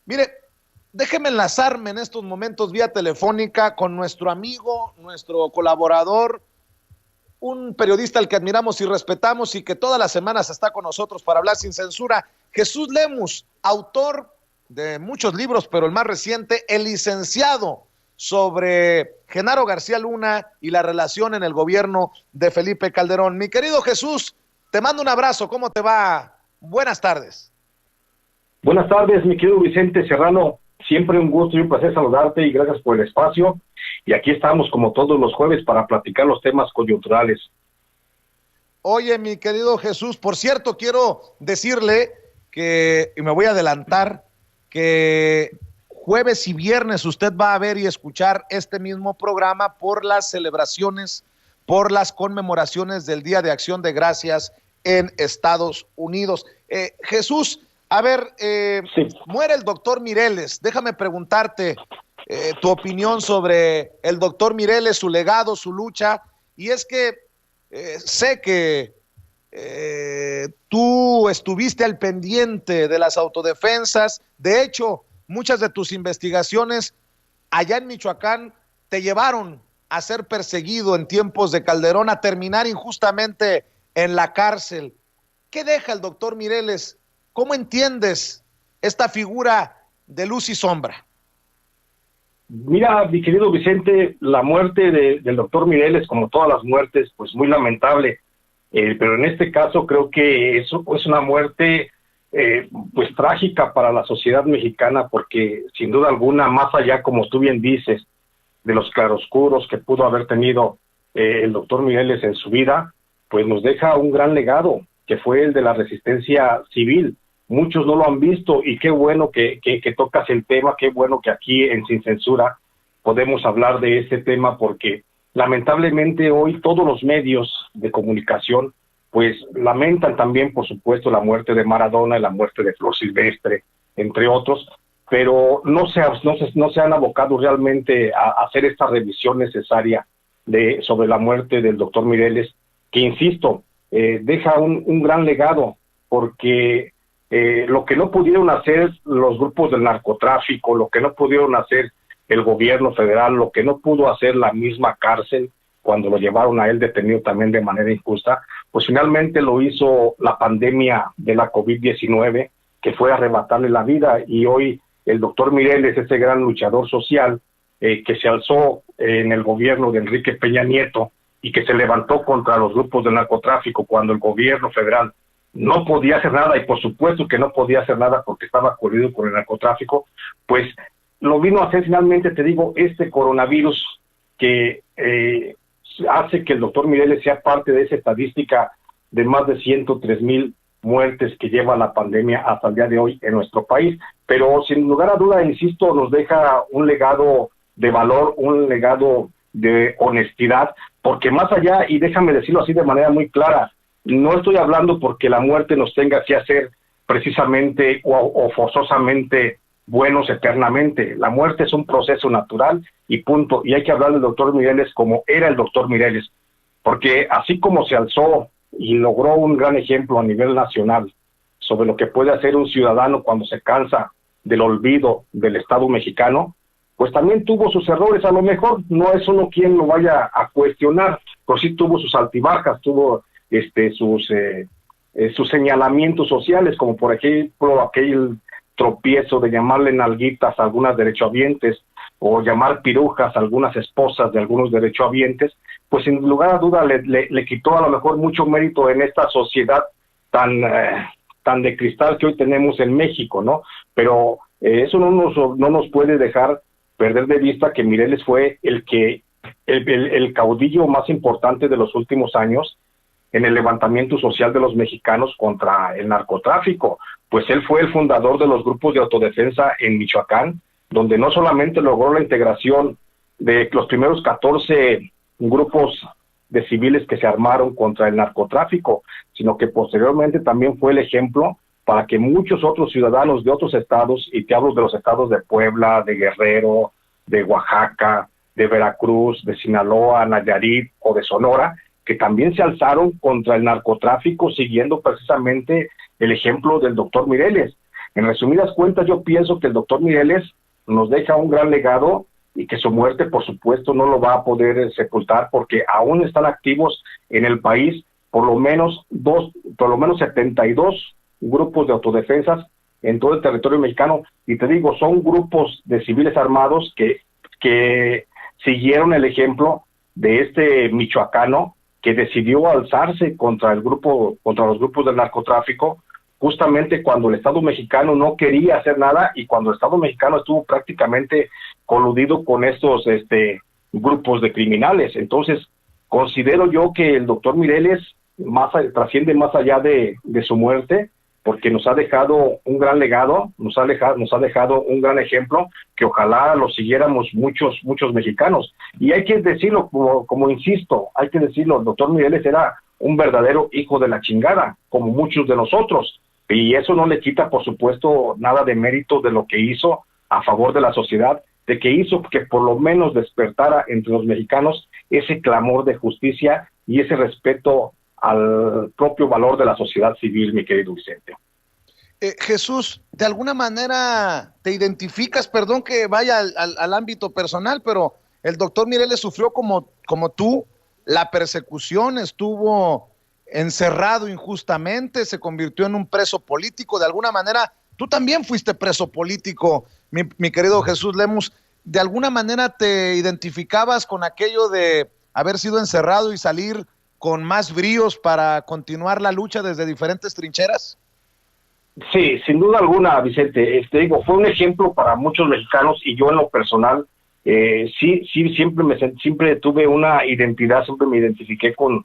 Mire, déjeme enlazarme en estos momentos vía telefónica con nuestro amigo, nuestro colaborador, un periodista al que admiramos y respetamos y que todas las semanas está con nosotros para hablar sin censura, Jesús Lemus, autor de muchos libros, pero el más reciente, El Licenciado, sobre Genaro García Luna y la relación en el gobierno de Felipe Calderón. Mi querido Jesús, te mando un abrazo, ¿cómo te va? Buenas tardes. Buenas tardes, mi querido Vicente Serrano. Siempre un gusto y un placer saludarte y gracias por el espacio. Y aquí estamos como todos los jueves para platicar los temas coyunturales. Oye, mi querido Jesús, por cierto, quiero decirle que, y me voy a adelantar, que jueves y viernes usted va a ver y escuchar este mismo programa por las celebraciones, por las conmemoraciones del Día de Acción de Gracias en Estados Unidos. Jesús, a ver, Sí. muere el doctor Mireles. Déjame preguntarte tu opinión sobre el doctor Mireles, su legado, su lucha. Y es que sé que tú estuviste al pendiente de las autodefensas. De hecho, muchas de tus investigaciones allá en Michoacán te llevaron a ser perseguido en tiempos de Calderón, a terminar injustamente en la cárcel. ¿Qué deja el doctor Mireles? ¿Cómo entiendes esta figura de luz y sombra? Mira, mi querido Vicente, la muerte del doctor Mireles, como todas las muertes, pues muy lamentable. Pero en este caso creo que eso es una muerte pues trágica para la sociedad mexicana, porque sin duda alguna, más allá, como tú bien dices, de los claroscuros que pudo haber tenido el doctor Mireles en su vida, pues nos deja un gran legado, que fue el de la resistencia civil. Muchos no lo han visto y qué bueno que tocas el tema, qué bueno que aquí en Sin Censura podemos hablar de este tema, porque lamentablemente hoy todos los medios de comunicación pues lamentan también, por supuesto, la muerte de Maradona y la muerte de Flor Silvestre, entre otros, pero no se han abocado realmente a hacer esta revisión necesaria sobre la muerte del doctor Mireles, que insisto, deja un gran legado, porque lo que no pudieron hacer los grupos del narcotráfico, lo que no pudieron hacer el gobierno federal, lo que no pudo hacer la misma cárcel cuando lo llevaron a él detenido también de manera injusta, pues finalmente lo hizo la pandemia de la COVID-19, que fue arrebatarle la vida. Y hoy el doctor Mireles, ese gran luchador social que se alzó en el gobierno de Enrique Peña Nieto y que se levantó contra los grupos del narcotráfico cuando el gobierno federal no podía hacer nada, y por supuesto que no podía hacer nada porque estaba coludido con el narcotráfico, pues lo vino a hacer finalmente, te digo, este coronavirus que hace que el doctor Mireles sea parte de esa estadística de más de 103,000 muertes que lleva la pandemia hasta el día de hoy en nuestro país. Pero sin lugar a duda, insisto, nos deja un legado de valor, un legado de honestidad, porque más allá, y déjame decirlo así de manera muy clara, no estoy hablando porque la muerte nos tenga que hacer precisamente o forzosamente buenos eternamente. La muerte es un proceso natural y punto. Y hay que hablar del doctor Mireles como era el doctor Mireles, porque así como se alzó y logró un gran ejemplo a nivel nacional sobre lo que puede hacer un ciudadano cuando se cansa del olvido del Estado mexicano, pues también tuvo sus errores. A lo mejor no es uno quien lo vaya a cuestionar, pero sí tuvo sus altibajas, tuvo sus señalamientos sociales, como por ejemplo aquel tropiezo de llamarle nalguitas a algunas derechohabientes o llamar pirujas a algunas esposas de algunos derechohabientes, pues sin lugar a duda le quitó a lo mejor mucho mérito en esta sociedad tan de cristal que hoy tenemos en México, ¿no? Pero eso no nos puede dejar perder de vista que Mireles fue el caudillo más importante de los últimos años en el levantamiento social de los mexicanos contra el narcotráfico. Pues él fue el fundador de los grupos de autodefensa en Michoacán, donde no solamente logró la integración de los primeros 14 grupos de civiles que se armaron contra el narcotráfico, sino que posteriormente también fue el ejemplo para que muchos otros ciudadanos de otros estados, y te hablo de los estados de Puebla, de Guerrero, de Oaxaca, de Veracruz, de Sinaloa, Nayarit o de Sonora, que también se alzaron contra el narcotráfico siguiendo precisamente el ejemplo del doctor Mireles. En resumidas cuentas, yo pienso que el doctor Mireles nos deja un gran legado y que su muerte, por supuesto, no lo va a poder sepultar porque aún están activos en el país por lo menos 72 grupos de autodefensas en todo el territorio mexicano. Y te digo, son grupos de civiles armados que siguieron el ejemplo de este michoacano que decidió alzarse contra los grupos del narcotráfico, justamente cuando el Estado mexicano no quería hacer nada y cuando el Estado mexicano estuvo prácticamente coludido con estos grupos de criminales. Entonces, considero yo que el doctor Mireles trasciende más allá de su muerte, porque nos ha dejado un gran legado, nos ha dejado un gran ejemplo, que ojalá lo siguiéramos muchos mexicanos. Y hay que decirlo, como insisto, hay que decirlo, el doctor Mireles era un verdadero hijo de la chingada, como muchos de nosotros, y eso no le quita, por supuesto, nada de mérito de lo que hizo a favor de la sociedad, de que hizo que por lo menos despertara entre los mexicanos ese clamor de justicia y ese respeto al propio valor de la sociedad civil, mi querido Vicente. Jesús, de alguna manera te identificas, perdón que vaya al ámbito personal, pero el doctor Mireles sufrió como tú la persecución, estuvo encerrado injustamente, se convirtió en un preso político. De alguna manera, tú también fuiste preso político, mi querido Jesús Lemus. ¿De alguna manera te identificabas con aquello de haber sido encerrado y salir con más bríos para continuar la lucha desde diferentes trincheras? Sí, sin duda alguna, Vicente. Digo, fue un ejemplo para muchos mexicanos y yo en lo personal, sí, siempre tuve una identidad, siempre me identifiqué con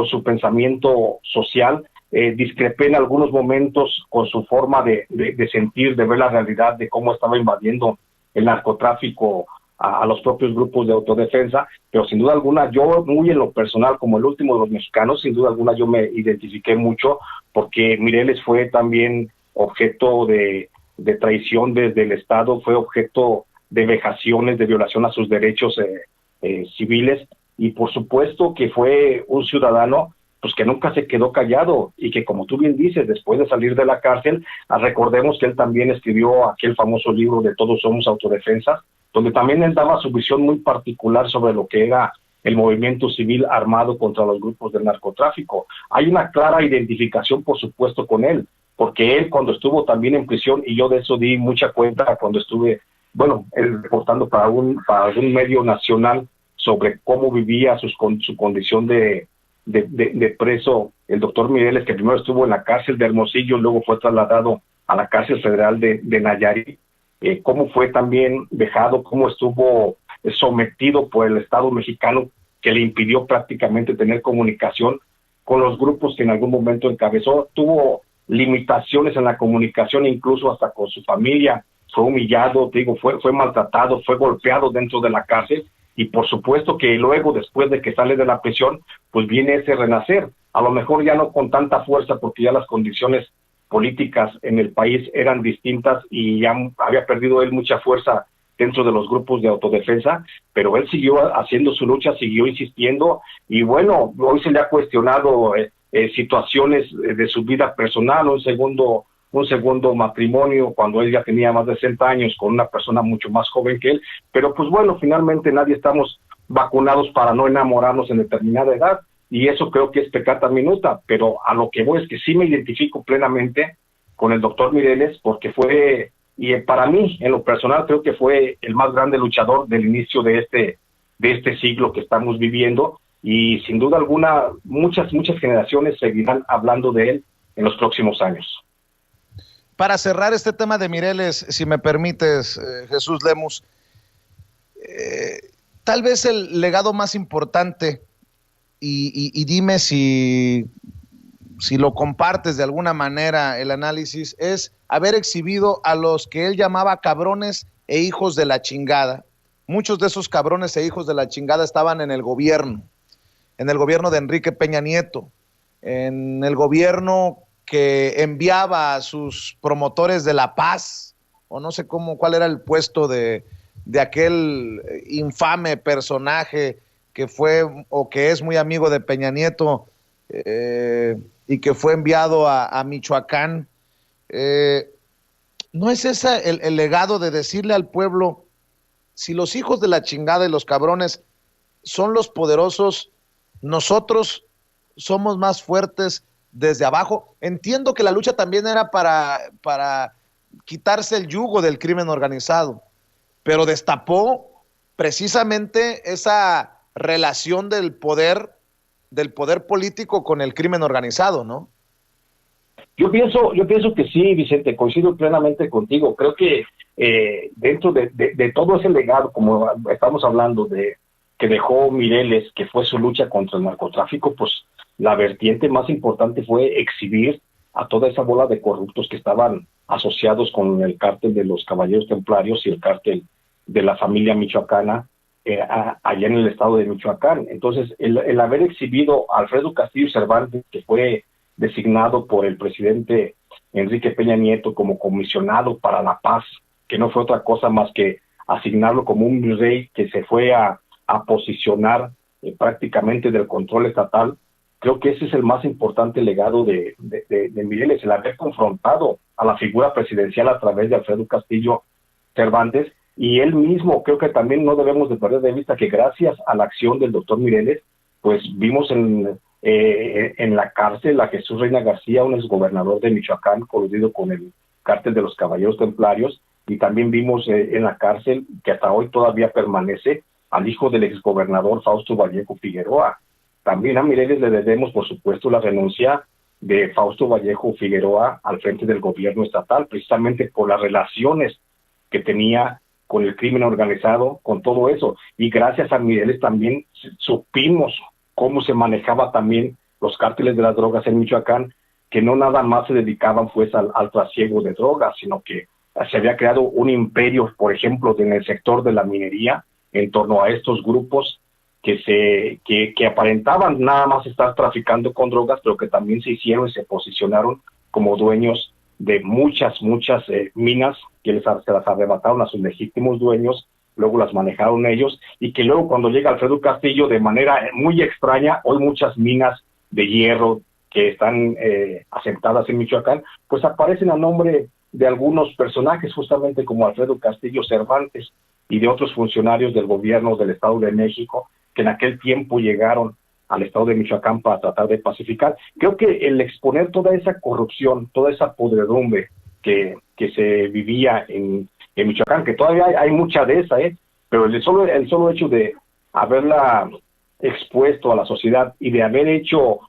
su pensamiento social. Discrepé en algunos momentos con su forma de sentir, de ver la realidad, de cómo estaba invadiendo el narcotráfico a los propios grupos de autodefensa, pero sin duda alguna, yo muy en lo personal, como el último de los mexicanos, sin duda alguna yo me identifiqué mucho, porque Mireles fue también objeto de traición desde el Estado, fue objeto de vejaciones, de violación a sus derechos civiles, y por supuesto que fue un ciudadano pues que nunca se quedó callado y que, como tú bien dices, después de salir de la cárcel, recordemos que él también escribió aquel famoso libro de Todos somos autodefensas, donde también él daba su visión muy particular sobre lo que era el movimiento civil armado contra los grupos del narcotráfico. Hay una clara identificación, por supuesto, con él, porque él cuando estuvo también en prisión, y yo de eso di mucha cuenta cuando estuve, él reportando para algún medio nacional sobre cómo vivía su condición de preso, el doctor Mireles, que primero estuvo en la cárcel de Hermosillo, luego fue trasladado a la cárcel federal de Nayarit, cómo fue también dejado, cómo estuvo sometido por el Estado mexicano, que le impidió prácticamente tener comunicación con los grupos que en algún momento encabezó, tuvo limitaciones en la comunicación, incluso hasta con su familia, fue humillado, fue maltratado, fue golpeado dentro de la cárcel, y por supuesto que luego, después de que sale de la prisión, pues viene ese renacer, a lo mejor ya no con tanta fuerza, porque ya las condiciones políticas en el país eran distintas y ya había perdido él mucha fuerza dentro de los grupos de autodefensa, pero él siguió haciendo su lucha, siguió insistiendo, y bueno, hoy se le ha cuestionado situaciones de su vida personal, un segundo matrimonio cuando él ya tenía más de 60 años con una persona mucho más joven que él, pero pues bueno, finalmente nadie estamos vacunados para no enamorarnos en determinada edad, y eso creo que es pecata minuta, pero a lo que voy es que sí me identifico plenamente con el doctor Mireles, porque fue, y para mí, en lo personal, creo que fue el más grande luchador del inicio de este siglo que estamos viviendo, y sin duda alguna, muchas generaciones seguirán hablando de él en los próximos años. Para cerrar este tema de Mireles, si me permites, Jesús Lemus, tal vez el legado más importante, y dime si lo compartes de alguna manera el análisis, es haber exhibido a los que él llamaba cabrones e hijos de la chingada. Muchos de esos cabrones e hijos de la chingada estaban en el gobierno de Enrique Peña Nieto, en el gobierno que enviaba a sus promotores de la paz, o no sé cuál era el puesto de aquel infame personaje que fue o que es muy amigo de Peña Nieto, y que fue enviado a Michoacán. ¿No es ese el legado de decirle al pueblo, si los hijos de la chingada y los cabrones son los poderosos, nosotros somos más fuertes desde abajo? Entiendo que la lucha también era para quitarse el yugo del crimen organizado, pero destapó precisamente esa relación del poder político con el crimen organizado, ¿no? Yo pienso que sí, Vicente, coincido plenamente contigo. Creo que dentro de todo ese legado, como estamos hablando de que dejó Mireles, que fue su lucha contra el narcotráfico, pues la vertiente más importante fue exhibir a toda esa bola de corruptos que estaban asociados con el cártel de los Caballeros Templarios y el cártel de la familia michoacana allá en el estado de Michoacán. Entonces, el haber exhibido a Alfredo Castillo Cervantes, que fue designado por el presidente Enrique Peña Nieto como comisionado para la paz, que no fue otra cosa más que asignarlo como un virrey que se fue a posicionar prácticamente del control estatal. Creo que ese es el más importante legado de Mireles, el haber confrontado a la figura presidencial a través de Alfredo Castillo Cervantes, y él mismo. Creo que también no debemos de perder de vista que gracias a la acción del doctor Mireles, pues vimos en la cárcel a Jesús Reina García, un exgobernador de Michoacán, coludido con el cártel de los Caballeros Templarios, y también vimos en la cárcel, que hasta hoy todavía permanece, al hijo del exgobernador Fausto Vallejo Figueroa. También a Mireles le debemos, por supuesto, la renuncia de Fausto Vallejo Figueroa al frente del gobierno estatal, precisamente por las relaciones que tenía con el crimen organizado, con todo eso. Y gracias a Mireles también supimos cómo se manejaba también los cárteles de las drogas en Michoacán, que no nada más se dedicaban pues al trasiego de drogas, sino que se había creado un imperio, por ejemplo, en el sector de la minería, en torno a estos grupos que aparentaban nada más estar traficando con drogas, pero que también se hicieron y se posicionaron como dueños de muchas minas, que se las arrebataron a sus legítimos dueños, luego las manejaron ellos, y que luego cuando llega Alfredo Castillo, de manera muy extraña, hoy muchas minas de hierro que están asentadas en Michoacán, pues aparecen a nombre de algunos personajes, justamente como Alfredo Castillo Cervantes y de otros funcionarios del gobierno del Estado de México, que en aquel tiempo llegaron al estado de Michoacán para tratar de pacificar. Creo que el exponer toda esa corrupción, toda esa podredumbre que se vivía en Michoacán, que todavía hay mucha de esa, pero el solo hecho de haberla expuesto a la sociedad y de haber hecho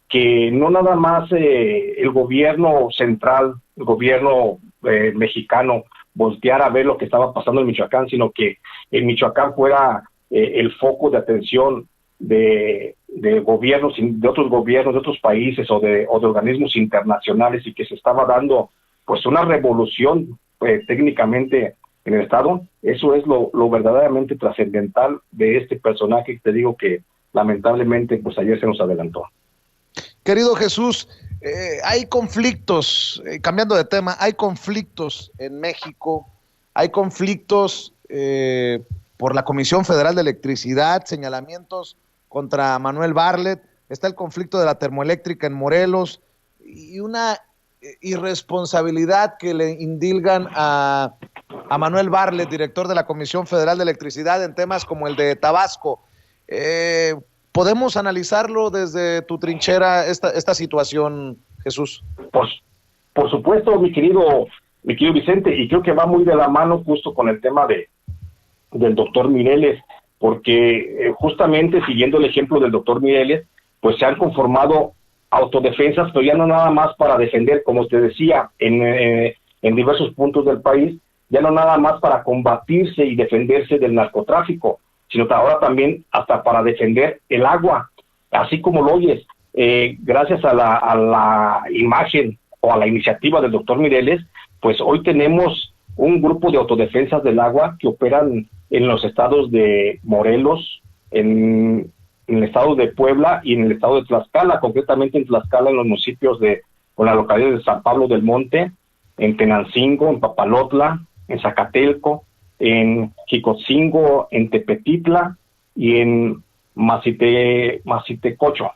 que no nada más el gobierno central, el gobierno mexicano, volteara a ver lo que estaba pasando en Michoacán, sino que en Michoacán fuera el foco de atención de gobiernos, de otros gobiernos, de otros países o de organismos internacionales, y que se estaba dando pues una revolución técnicamente en el Estado. Eso es lo verdaderamente trascendental de este personaje que te digo que lamentablemente pues ayer se nos adelantó. Querido Jesús, hay conflictos, cambiando de tema, hay conflictos en México, hay conflictos por la Comisión Federal de Electricidad, señalamientos contra Manuel Bartlett, está el conflicto de la termoeléctrica en Morelos y una irresponsabilidad que le indilgan a Manuel Bartlett, director de la Comisión Federal de Electricidad, en temas como el de Tabasco. ¿Podemos analizarlo desde tu trinchera esta situación, Jesús? Por supuesto, mi querido Vicente, y creo que va muy de la mano justo con el tema del doctor Mireles, porque justamente siguiendo el ejemplo del doctor Mireles, pues se han conformado autodefensas, pero ya no nada más para defender, como te decía, en diversos puntos del país, ya no nada más para combatirse y defenderse del narcotráfico, sino que ahora también hasta para defender el agua, así como lo oyes. Gracias a la imagen o a la iniciativa del doctor Mireles, pues hoy tenemos un grupo de autodefensas del agua que operan en los estados de Morelos, en el estado de Puebla y en el estado de Tlaxcala, concretamente en Tlaxcala, en los municipios con la localidad de San Pablo del Monte, en Tenancingo, en Papalotla, en Zacatelco, en Jicotzingo, en Tepetitla y en Mazitecocho.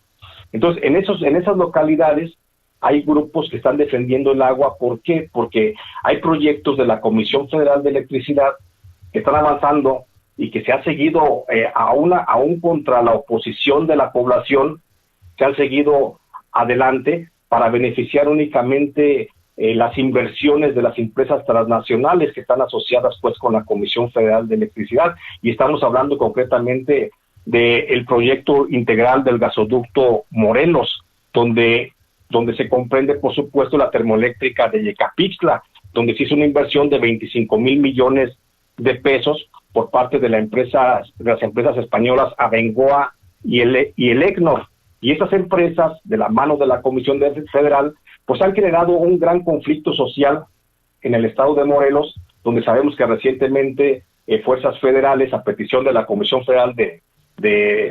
Entonces, en esas localidades hay grupos que están defendiendo el agua. ¿Por qué? Porque hay proyectos de la Comisión Federal de Electricidad que están avanzando y que se ha seguido, aún contra la oposición de la población, se han seguido adelante para beneficiar únicamente las inversiones de las empresas transnacionales que están asociadas pues con la Comisión Federal de Electricidad, y estamos hablando concretamente del proyecto integral del gasoducto Morelos, donde se comprende por supuesto la termoeléctrica de Yecapixtla, donde se hizo una inversión de 25 mil millones de pesos por parte de las empresas españolas Abengoa y el ECNOR. Y estas empresas, de la mano de la Comisión Federal, pues han generado un gran conflicto social en el estado de Morelos, donde sabemos que recientemente fuerzas federales, a petición de la Comisión Federal de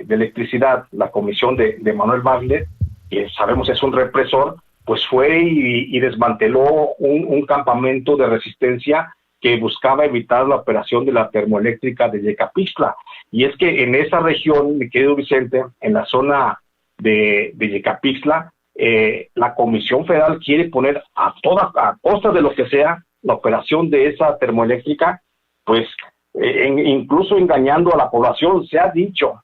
Electricidad, la comisión de Manuel Bartlett, que sabemos es un represor, pues fue y desmanteló un campamento de resistencia que buscaba evitar la operación de la termoeléctrica de Yecapixtla. Y es que en esa región, mi querido Vicente, en la zona de Yecapixtla, la Comisión Federal quiere poner a costa de lo que sea la operación de esa termoeléctrica, pues incluso engañando a la población. Se ha dicho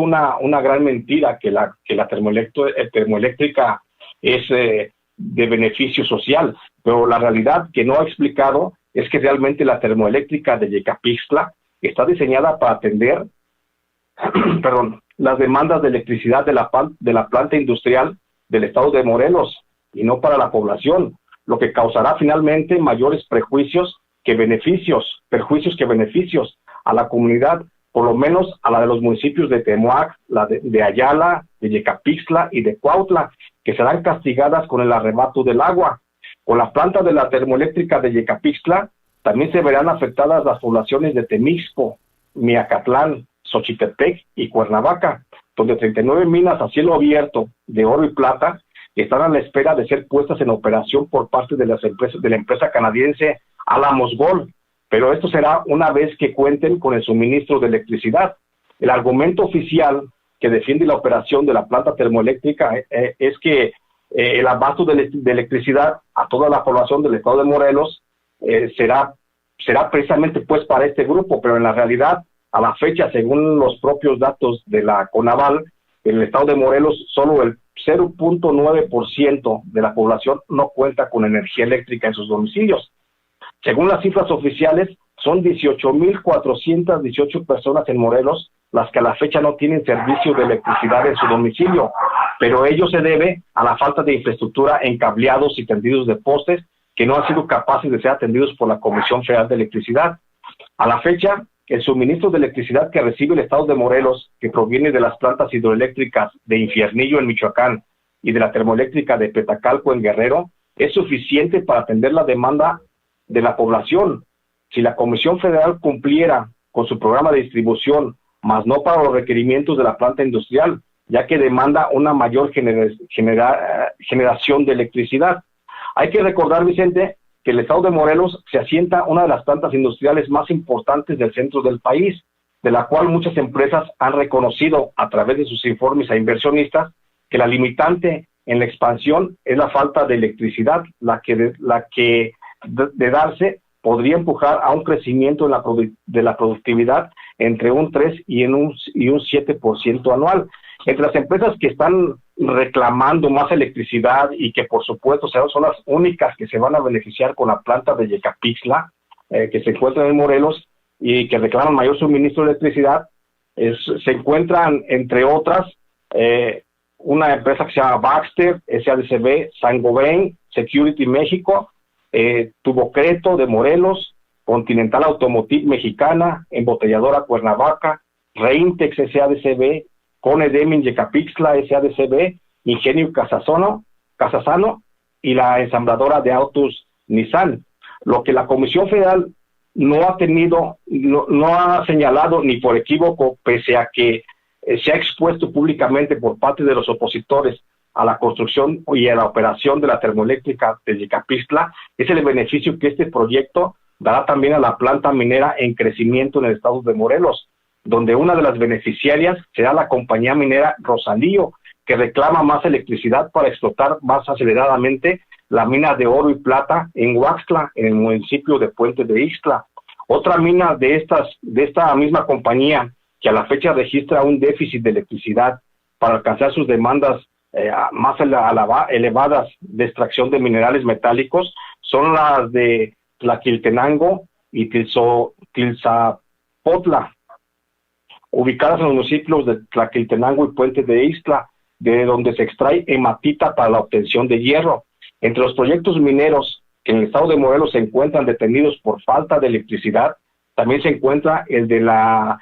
una gran mentira, que la termoeléctrica es de beneficio social, pero la realidad que no ha explicado es que realmente la termoeléctrica de Yecapixtla está diseñada para atender las demandas de electricidad de la planta industrial del estado de Morelos, y no para la población, lo que causará finalmente mayores perjuicios que beneficios a la comunidad, por lo menos a la de los municipios de Temoac, la de Ayala, de Yecapixtla y de Cuautla, que serán castigadas con el arrebato del agua. Con la planta de la termoeléctrica de Yecapixtla también se verán afectadas las poblaciones de Temixco, Miacatlán, Xochitepec y Cuernavaca, donde 39 minas a cielo abierto de oro y plata están a la espera de ser puestas en operación por parte de la empresa canadiense Alamos Gold, pero esto será una vez que cuenten con el suministro de electricidad. El argumento oficial que defiende la operación de la planta termoeléctrica es que el abasto de electricidad a toda la población del estado de Morelos será precisamente pues para este grupo, pero en la realidad, a la fecha, según los propios datos de la CONAVAL, en el estado de Morelos solo el 0.9% de la población no cuenta con energía eléctrica en sus domicilios. Según las cifras oficiales, son 18,418 personas en Morelos las que a la fecha no tienen servicio de electricidad en su domicilio, pero ello se debe a la falta de infraestructura en cableados y tendidos de postes que no han sido capaces de ser atendidos por la Comisión Federal de Electricidad. A la fecha, el suministro de electricidad que recibe el estado de Morelos, que proviene de las plantas hidroeléctricas de Infiernillo en Michoacán y de la termoeléctrica de Petacalco en Guerrero, es suficiente para atender la demanda de la población. Si la Comisión Federal cumpliera con su programa de distribución, más no para los requerimientos de la planta industrial, ya que demanda una mayor generación de electricidad. Hay que recordar, Vicente, que el estado de Morelos se asienta una de las plantas industriales más importantes del centro del país, de la cual muchas empresas han reconocido a través de sus informes a inversionistas que la limitante en la expansión es la falta de electricidad, la que de darse podría empujar a un crecimiento de la productividad entre un 3 y un 7% anual. Entre las empresas que están reclamando más electricidad y que por supuesto son las únicas que se van a beneficiar con la planta de Yecapixtla, que se encuentra en Morelos y que reclaman mayor suministro de electricidad, se encuentran entre otras una empresa que se llama Baxter, SADCB, Saint-Gobain, Security México, Tubocreto de Morelos, Continental Automotive Mexicana, Embotelladora Cuernavaca, Reintex SADCB, Cone Deming Yecapixtla SADCB, Ingenio Casasano y la ensambladora de autos Nissan. Lo que la Comisión Federal no ha señalado ni por equívoco, pese a que se ha expuesto públicamente por parte de los opositores a la construcción y a la operación de la termoeléctrica de Yecapixtla, es el beneficio que este proyecto dará también a la planta minera en crecimiento en el estado de Morelos, donde una de las beneficiarias será la compañía minera Rosalío, que reclama más electricidad para explotar más aceleradamente la mina de oro y plata en Huaxtla, en el municipio de Puente de Ixtla. Otra mina de esta misma compañía, que a la fecha registra un déficit de electricidad para alcanzar sus demandas más elevadas de extracción de minerales metálicos, son las de Tlaquiltenango y Tilzapotla, ubicadas en los municipios de Tlaquiltenango y Puente de Ixtla, de donde se extrae hematita para la obtención de hierro. Entre los proyectos mineros que en el estado de Morelos se encuentran detenidos por falta de electricidad, también se encuentra el de la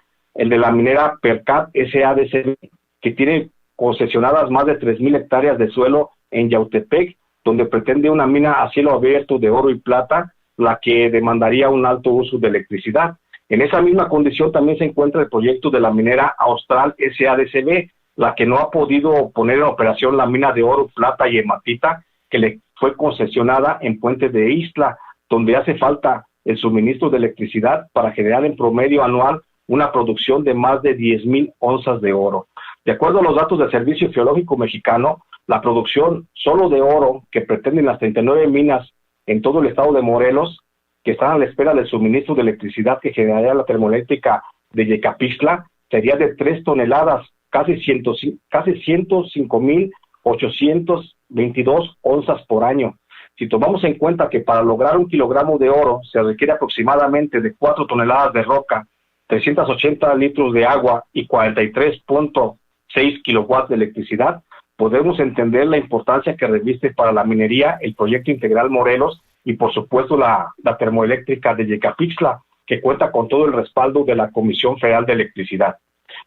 minera Percat SADCB, que tiene concesionadas más de 3,000 hectáreas de suelo en Yautepec, donde pretende una mina a cielo abierto de oro y plata, la que demandaría un alto uso de electricidad. En esa misma condición también se encuentra el proyecto de la minera Austral SADCB, la que no ha podido poner en operación la mina de oro, plata y hematita que le fue concesionada en Puente de Ixtla, donde hace falta el suministro de electricidad para generar en promedio anual una producción de más de 10,000 onzas de oro. De acuerdo a los datos del Servicio Geológico Mexicano, la producción solo de oro que pretenden las 39 minas en todo el estado de Morelos, que están a la espera del suministro de electricidad que generaría la termoeléctrica de Yecapixtla, sería de 3 toneladas, casi 105,822 onzas por año. Si tomamos en cuenta que para lograr 1 kilogramo de oro se requiere aproximadamente de 4 toneladas de roca, 380 litros de agua y 43.6 kilowatts de electricidad, podemos entender la importancia que reviste para la minería el proyecto integral Morelos y por supuesto la termoeléctrica de Yecapixtla, que cuenta con todo el respaldo de la Comisión Federal de Electricidad.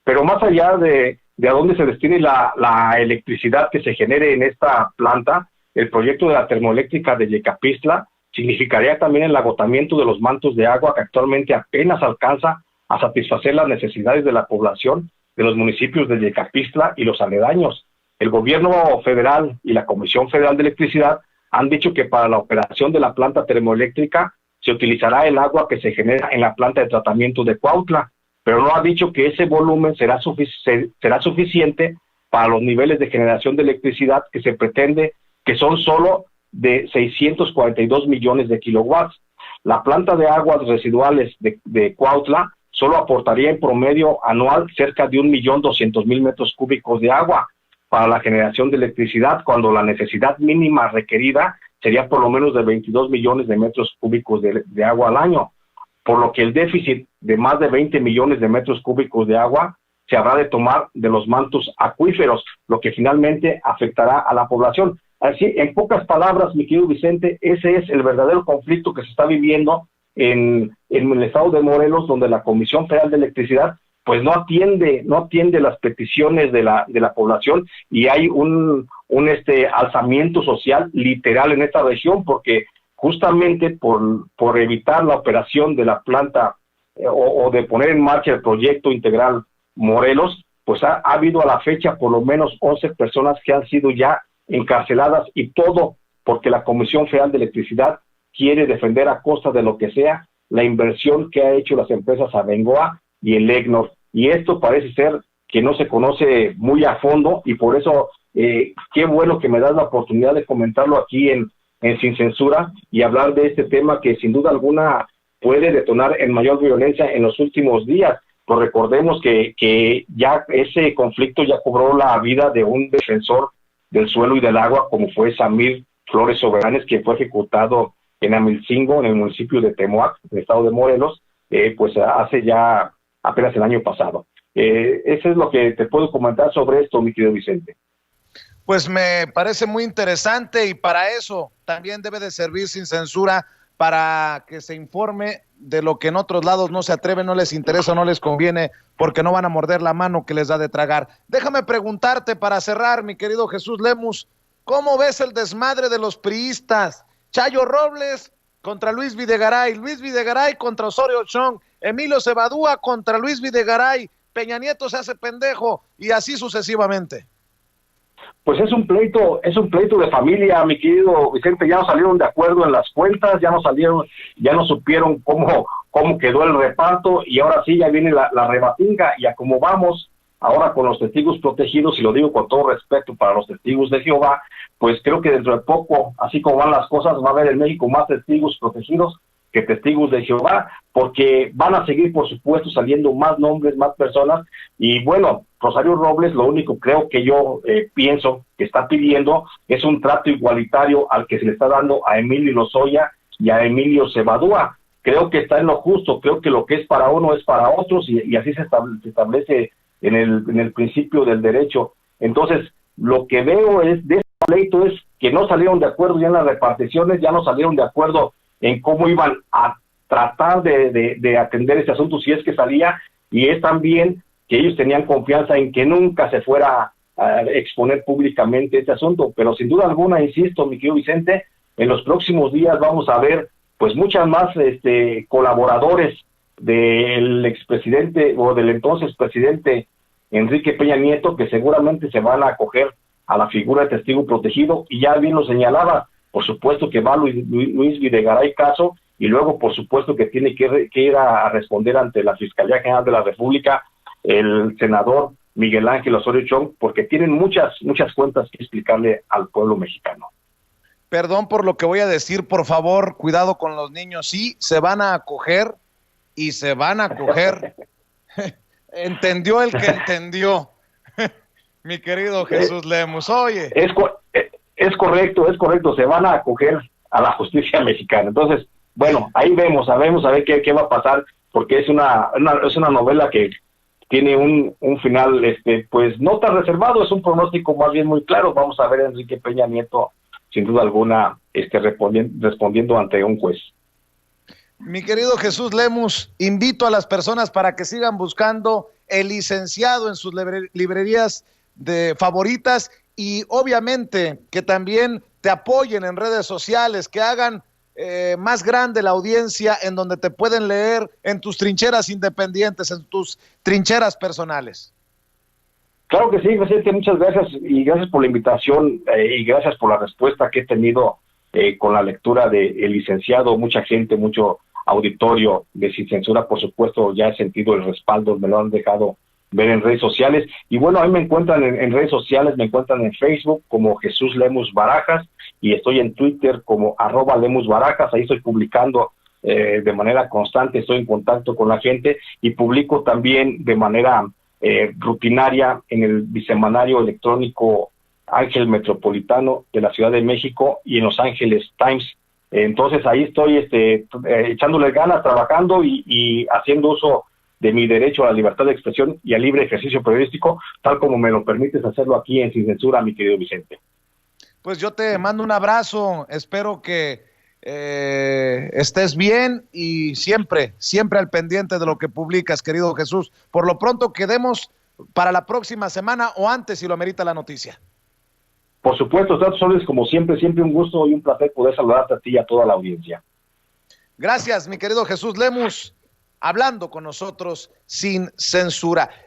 Pero más allá de a dónde se destine la electricidad que se genere en esta planta, el proyecto de la termoeléctrica de Yecapixtla significaría también el agotamiento de los mantos de agua que actualmente apenas alcanza a satisfacer las necesidades de la población de los municipios de Yecapixtla y los aledaños. El gobierno federal y la Comisión Federal de Electricidad han dicho que para la operación de la planta termoeléctrica se utilizará el agua que se genera en la planta de tratamiento de Cuautla, pero no ha dicho que ese volumen será suficiente para los niveles de generación de electricidad que se pretende, que son solo de 642 millones de kilowatts. La planta de aguas residuales de Cuautla solo aportaría en promedio anual cerca de 1,200,000 metros cúbicos de agua para la generación de electricidad, cuando la necesidad mínima requerida sería por lo menos de 22 millones de metros cúbicos de agua al año, por lo que el déficit de más de 20 millones de metros cúbicos de agua se habrá de tomar de los mantos acuíferos, lo que finalmente afectará a la población. Así, en pocas palabras, mi querido Vicente, ese es el verdadero conflicto que se está viviendo en el estado de Morelos, donde la Comisión Federal de Electricidad pues no atiende las peticiones de la población, y hay un alzamiento social literal en esta región, porque justamente por evitar la operación de la planta o de poner en marcha el proyecto integral Morelos, pues ha habido a la fecha por lo menos 11 personas que han sido ya encarceladas, y todo porque la Comisión Federal de Electricidad quiere defender a costa de lo que sea la inversión que ha hecho las empresas Abengoa y el EGNOR. Y esto parece ser que no se conoce muy a fondo, y por eso qué bueno que me das la oportunidad de comentarlo aquí en Sin Censura y hablar de este tema que sin duda alguna puede detonar en mayor violencia en los últimos días. Pues recordemos que ya ese conflicto ya cobró la vida de un defensor del suelo y del agua, como fue Samir Flores Soberanes, que fue ejecutado en Amilcingo, en el municipio de Temoac, en el estado de Morelos, pues hace ya apenas el año pasado. Eso es lo que te puedo comentar sobre esto, mi querido Vicente. Pues me parece muy interesante, y para eso también debe de servir Sin Censura, para que se informe de lo que en otros lados no se atreven, no les interesa, no les conviene, porque no van a morder la mano que les da de tragar. Déjame preguntarte para cerrar, mi querido Jesús Lemus, ¿cómo ves el desmadre de los priistas? Chayo Robles contra Luis Videgaray, Luis Videgaray contra Osorio Chong, Emilio Cebadúa contra Luis Videgaray, Peña Nieto se hace pendejo, y así sucesivamente. Pues es un pleito de familia, mi querido Vicente. Ya no salieron de acuerdo en las cuentas, ya no supieron cómo quedó el reparto, y ahora sí ya viene la rebatinga, y a cómo vamos, ahora con los testigos protegidos, y lo digo con todo respeto para los testigos de Jehová, pues creo que dentro de poco, así como van las cosas, va a haber en México más testigos protegidos que testigos de Jehová, porque van a seguir, por supuesto, saliendo más nombres, más personas, y bueno, Rosario Robles, lo único creo que yo pienso que está pidiendo es un trato igualitario al que se le está dando a Emilio Lozoya y a Emilio Cebadúa. Creo que está en lo justo, creo que lo que es para uno es para otros, y así se establece en el principio del derecho. Entonces, lo que veo es de este pleito es que no salieron de acuerdo ya en las reparticiones, ya no salieron de acuerdo en cómo iban a tratar de atender ese asunto si es que salía, y es también que ellos tenían confianza en que nunca se fuera a exponer públicamente este asunto, pero sin duda alguna, insisto, mi querido Vicente, en los próximos días vamos a ver pues muchas más colaboradores del expresidente o del entonces presidente Enrique Peña Nieto, que seguramente se van a acoger a la figura de testigo protegido, y ya bien lo señalaba, por supuesto que va Luis Videgaray Caso, y luego por supuesto que tiene que ir a responder ante la Fiscalía General de la República el senador Miguel Ángel Osorio Chong, porque tienen muchas cuentas que explicarle al pueblo mexicano. Perdón por lo que voy a decir, por favor, cuidado con los niños. Sí, se van a acoger y se van a acoger. Entendió el que entendió. Mi querido Jesús Lemus, oye. Es correcto, se van a acoger a la justicia mexicana. Entonces, bueno, ahí vemos a ver qué va a pasar, porque es una novela que tiene un final, pues no tan reservado, es un pronóstico más bien muy claro. Vamos a ver a Enrique Peña Nieto, sin duda alguna, respondiendo ante un juez. Mi querido Jesús Lemus, invito a las personas para que sigan buscando El Licenciado en sus librerías favoritas, y obviamente que también te apoyen en redes sociales, que hagan más grande la audiencia en donde te pueden leer en tus trincheras independientes, en tus trincheras personales. Claro que sí, Vicente, muchas gracias, y gracias por la invitación, y gracias por la respuesta que he tenido con la lectura de El Licenciado. Mucha gente, mucho auditorio de Sin Censura, por supuesto, ya he sentido el respaldo, me lo han dejado ver en redes sociales, y bueno, ahí me encuentran en redes sociales, me encuentran en Facebook como Jesús Lemus Barajas, y estoy en Twitter como @LemusBarajas. Ahí estoy publicando de manera constante, estoy en contacto con la gente, y publico también de manera rutinaria en el bisemanario electrónico Ángel Metropolitano de la Ciudad de México y en Los Ángeles Times. Entonces ahí estoy echándole ganas, trabajando y haciendo uso de mi derecho a la libertad de expresión y al libre ejercicio periodístico, tal como me lo permites hacerlo aquí en Sin Censura, mi querido Vicente. Pues yo te mando un abrazo, espero que estés bien, y siempre al pendiente de lo que publicas, querido Jesús. Por lo pronto quedemos para la próxima semana o antes, si lo amerita la noticia. Por supuesto, tratos soles como siempre un gusto y un placer poder saludarte a ti y a toda la audiencia. Gracias, mi querido Jesús Lemus, hablando con nosotros sin censura.